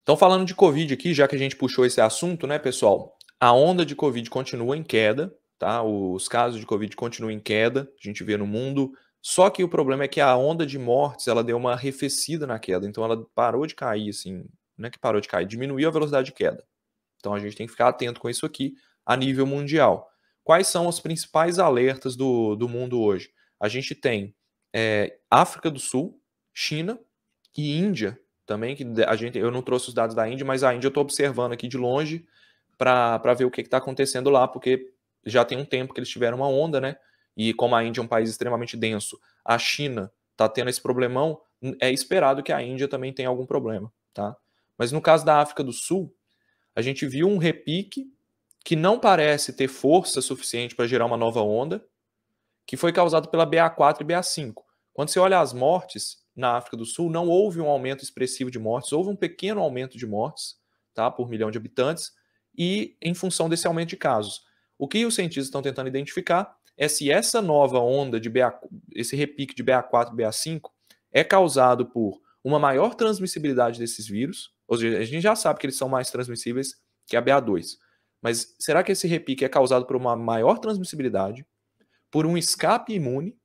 Então, falando de Covid aqui, já que a gente puxou esse assunto, né, pessoal? A onda de Covid continua em queda, tá? Os casos de Covid continuam em queda, a gente vê no mundo. Só que o problema é que a onda de mortes, ela deu uma arrefecida na queda. Então, ela parou de cair, assim. Não é que parou de cair, diminuiu a velocidade de queda. Então, a gente tem que ficar atento com isso aqui a nível mundial. Quais são os principais alertas do mundo hoje? A gente tem África do Sul, China e Índia também, que eu não trouxe os dados da Índia, mas a Índia eu estou observando aqui de longe para ver o que está acontecendo lá, porque já tem um tempo que eles tiveram uma onda, né? E como a Índia é um país extremamente denso, a China está tendo esse problemão, é esperado que a Índia também tenha algum problema, tá? Mas no caso da África do Sul, a gente viu um repique que não parece ter força suficiente para gerar uma nova onda, que foi causado pela BA4 e BA5. Quando você olha as mortes na África do Sul, não houve um aumento expressivo de mortes, houve um pequeno aumento de mortes, tá, por milhão de habitantes, e em função desse aumento de casos. O que os cientistas estão tentando identificar é se essa nova onda de esse repique de BA4 e BA5 é causado por uma maior transmissibilidade desses vírus, ou seja, a gente já sabe que eles são mais transmissíveis que a BA2, mas será que esse repique é causado por uma maior transmissibilidade, por um escape imune,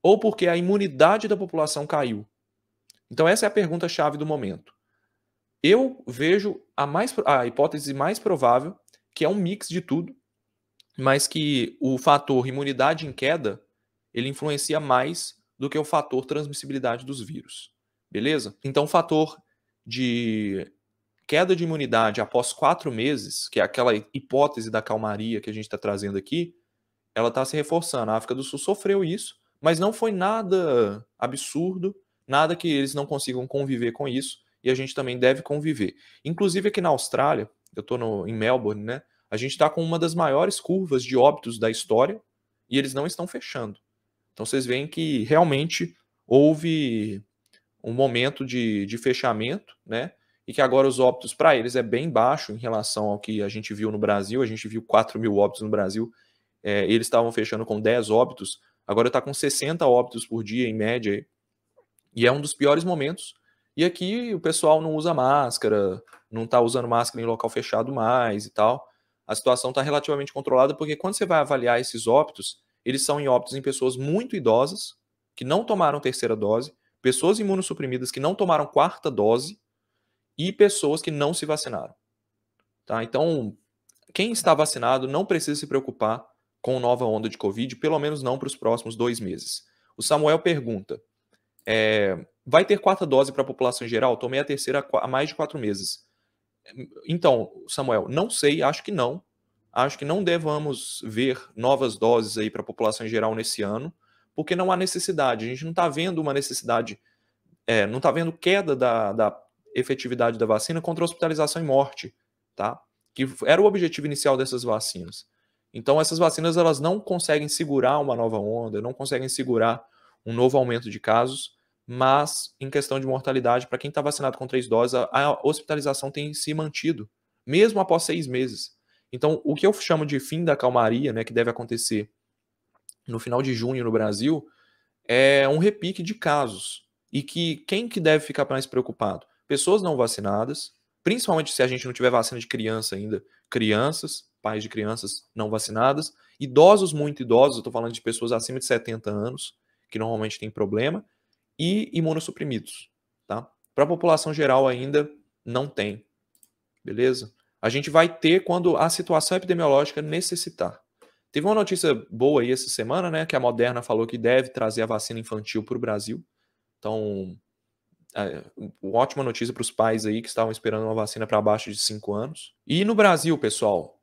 ou porque a imunidade da população caiu? Então essa é a pergunta-chave do momento. Eu vejo a hipótese mais provável, que é um mix de tudo, mas que o fator imunidade em queda, ele influencia mais do que o fator transmissibilidade dos vírus. Beleza? Então o fator de queda de imunidade após 4 meses, que é aquela hipótese da calmaria que a gente está trazendo aqui, ela está se reforçando. A África do Sul sofreu isso, mas não foi nada absurdo, nada que eles não consigam conviver com isso, e a gente também deve conviver. Inclusive aqui na Austrália, eu estou em Melbourne, né? A gente está com uma das maiores curvas de óbitos da história e eles não estão fechando. Então vocês veem que realmente houve um momento de fechamento, né? E que agora os óbitos para eles é bem baixo em relação ao que a gente viu no Brasil. A gente viu 4 mil óbitos no Brasil. Eles estavam fechando com 10 óbitos, agora está com 60 óbitos por dia, em média, e é um dos piores momentos. E aqui o pessoal não usa máscara, não está usando máscara em local fechado mais e tal. A situação está relativamente controlada, porque quando você vai avaliar esses óbitos, eles são em óbitos em pessoas muito idosas, que não tomaram terceira dose, pessoas imunossuprimidas que não tomaram quarta dose, e pessoas que não se vacinaram. Tá? Então, quem está vacinado não precisa se preocupar com nova onda de Covid, pelo menos não para os próximos 2 meses. O Samuel pergunta, vai ter quarta dose para a população em geral? Tomei a terceira há mais de 4 meses. Então, Samuel, não sei, acho que não. Acho que não devamos ver novas doses aí para a população em geral nesse ano, porque não há necessidade. A gente não está vendo uma necessidade, não está vendo queda da efetividade da vacina contra hospitalização e morte, tá? Que era o objetivo inicial dessas vacinas. Então, essas vacinas elas não conseguem segurar uma nova onda, não conseguem segurar um novo aumento de casos, mas em questão de mortalidade, para quem está vacinado com 3 doses, a hospitalização tem se mantido, mesmo após 6 meses. Então, o que eu chamo de fim da calmaria, né, que deve acontecer no final de junho no Brasil, é um repique de casos. E que quem que deve ficar mais preocupado? Pessoas não vacinadas, principalmente se a gente não tiver vacina de criança ainda, crianças, pais de crianças não vacinadas, idosos muito idosos, eu estou falando de pessoas acima de 70 anos, que normalmente tem problema, e imunossuprimidos, tá? Para a população geral ainda não tem, beleza? A gente vai ter quando a situação epidemiológica necessitar. Teve uma notícia boa aí essa semana, né, que a Moderna falou que deve trazer a vacina infantil para o Brasil. Então, uma ótima notícia para os pais aí que estavam esperando uma vacina para abaixo de 5 anos. E no Brasil, pessoal,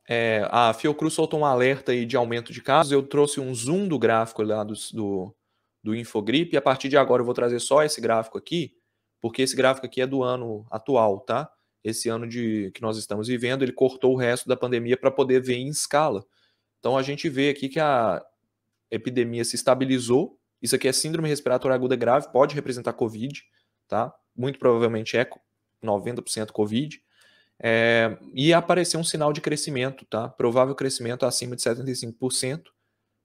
a Fiocruz soltou um alerta aí de aumento de casos. Eu trouxe um zoom do gráfico lá do Infogripe, e a partir de agora eu vou trazer só esse gráfico aqui, porque esse gráfico aqui é do ano atual, tá? Esse ano que nós estamos vivendo, ele cortou o resto da pandemia para poder ver em escala. Então a gente vê aqui que a epidemia se estabilizou. Isso aqui é síndrome respiratória aguda grave, pode representar Covid, tá? Muito provavelmente é 90% Covid. E apareceu um sinal de crescimento, tá? Provável crescimento acima de 75%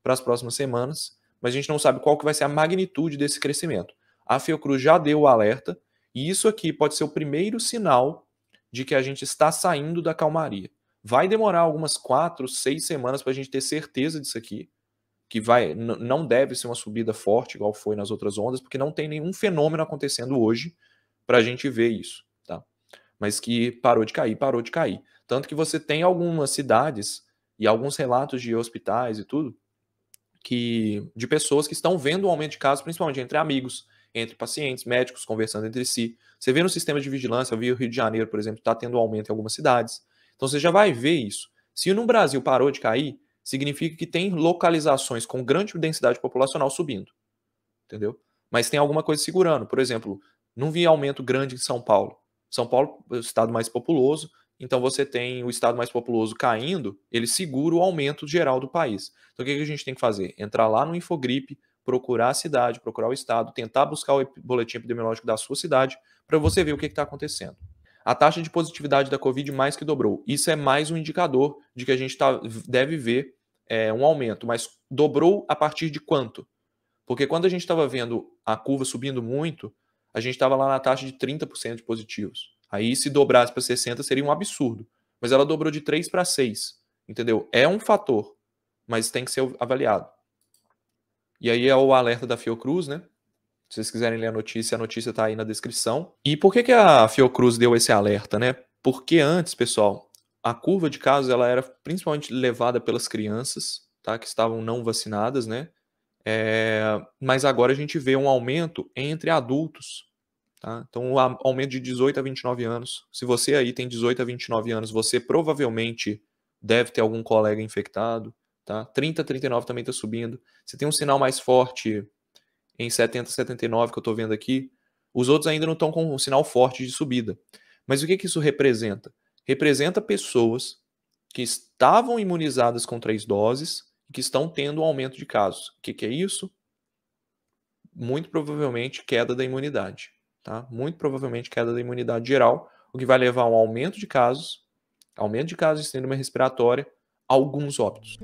para as próximas semanas, mas a gente não sabe qual que vai ser a magnitude desse crescimento. A Fiocruz já deu o alerta, e isso aqui pode ser o primeiro sinal de que a gente está saindo da calmaria. Vai demorar algumas 4, 6 semanas para a gente ter certeza disso aqui, que não deve ser uma subida forte, igual foi nas outras ondas, porque não tem nenhum fenômeno acontecendo hoje para a gente ver isso, tá? Mas que parou de cair, parou de cair. Tanto que você tem algumas cidades e alguns relatos de hospitais e tudo, de pessoas que estão vendo um aumento de casos, principalmente entre amigos, entre pacientes, médicos conversando entre si. Você vê no sistema de vigilância, eu vi o Rio de Janeiro, por exemplo, está tendo um aumento em algumas cidades. Então você já vai ver isso. Se no Brasil parou de cair, significa que tem localizações com grande densidade populacional subindo, entendeu? Mas tem alguma coisa segurando. Por exemplo, não vi aumento grande em São Paulo. São Paulo é o estado mais populoso, então você tem o estado mais populoso caindo, ele segura o aumento geral do país. Então o que a gente tem que fazer? Entrar lá no Infogripe, procurar a cidade, procurar o estado, tentar buscar o boletim epidemiológico da sua cidade para você ver o que está acontecendo. A taxa de positividade da Covid mais que dobrou. Isso é mais um indicador de que a gente deve ver um aumento, mas dobrou a partir de quanto? Porque quando a gente estava vendo a curva subindo muito, a gente estava lá na taxa de 30% de positivos. Aí, se dobrasse para 60%, seria um absurdo. Mas ela dobrou de 3 para 6, entendeu? É um fator, mas tem que ser avaliado. E aí é o alerta da Fiocruz, né? Se vocês quiserem ler a notícia está aí na descrição. E por que a Fiocruz deu esse alerta, né? Porque antes, pessoal, a curva de casos ela era principalmente levada pelas crianças, tá? Que estavam não vacinadas, né? Mas agora a gente vê um aumento entre adultos. Tá? Então, um aumento de 18 a 29 anos. Se você aí tem 18 a 29 anos, você provavelmente deve ter algum colega infectado. Tá? 30 a 39 também está subindo. Você tem um sinal mais forte em 70 a 79 que eu estou vendo aqui. Os outros ainda não estão com um sinal forte de subida. Mas o que isso representa? Representa pessoas que estavam imunizadas com 3 doses e que estão tendo um aumento de casos. O que é isso? Muito provavelmente queda da imunidade. Tá? Muito provavelmente queda da imunidade geral, o que vai levar a um aumento de casos de síndrome respiratória, alguns óbitos.